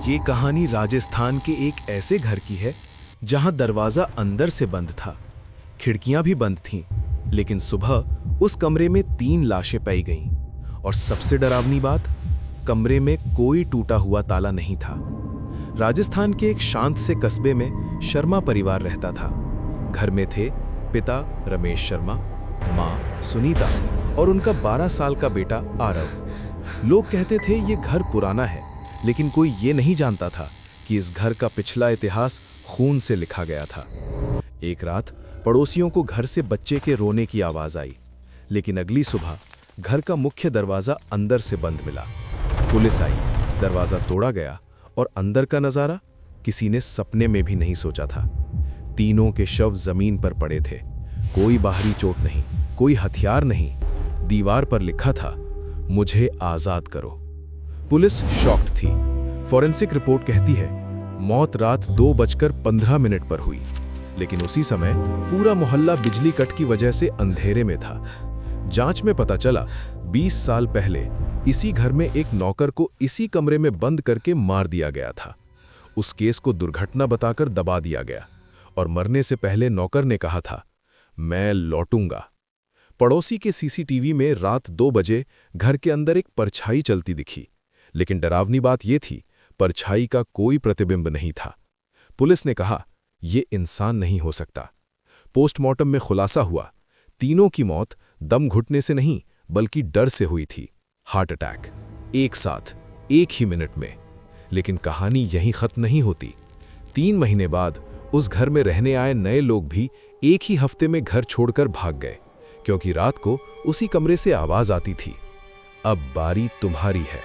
ये कहानी राजस्थान के एक ऐसे घर की है जहां दरवाजा अंदर से बंद था, खिड़कियां भी बंद थीं, लेकिन सुबह उस कमरे में 3 लाशें पाई गईं और सबसे डरावनी बात, कमरे में कोई टूटा हुआ ताला नहीं था। राजस्थान के एक शांत से कस्बे में शर्मा परिवार रहता था। घर में थे पिता रमेश शर्मा, मां सुनीता और उनका 12 साल का बेटा आरव। लोग कहते थे ये घर पुराना है, लेकिन कोई ये नहीं जानता था कि इस घर का पिछला इतिहास खून से लिखा गया था। एक रात पड़ोसियों को घर से बच्चे के रोने की आवाज आई, लेकिन अगली सुबह घर का मुख्य दरवाजा अंदर से बंद मिला। पुलिस आई, दरवाजा तोड़ा गया और अंदर का नजारा किसी ने सपने में भी नहीं सोचा था। तीनों के शव जमीन पर पड़े थे, कोई बाहरी चोट नहीं, कोई हथियार नहीं। दीवार पर लिखा था, मुझे आजाद करो। पुलिस शॉक्ड थी। फॉरेंसिक रिपोर्ट कहती है मौत रात 2:15 पर हुई, लेकिन उसी समय पूरा मोहल्ला बिजली कट की वजह से अंधेरे में था। जांच में पता चला 20 साल पहले इसी घर में एक नौकर को इसी कमरे में बंद करके मार दिया गया था। उस केस को दुर्घटना बताकर दबा दिया गया और मरने से पहले नौकर ने कहा था, मैं लौटूंगा। पड़ोसी के सीसीटीवी में रात 2 बजे घर के अंदर एक परछाई चलती दिखी, लेकिन डरावनी बात यह थी, परछाई का कोई प्रतिबिंब नहीं था। पुलिस ने कहा, यह इंसान नहीं हो सकता। पोस्टमार्टम में खुलासा हुआ, तीनों की मौत दम घुटने से नहीं बल्कि डर से हुई थी। हार्ट अटैक, एक साथ, एक ही मिनट में। लेकिन कहानी यहीं खत्म नहीं होती। 3 महीने बाद उस घर में रहने आए नए लोग भी एक ही हफ्ते में घर छोड़कर भाग गए, क्योंकि रात को उसी कमरे से आवाज आती थी, अब बारी तुम्हारी है।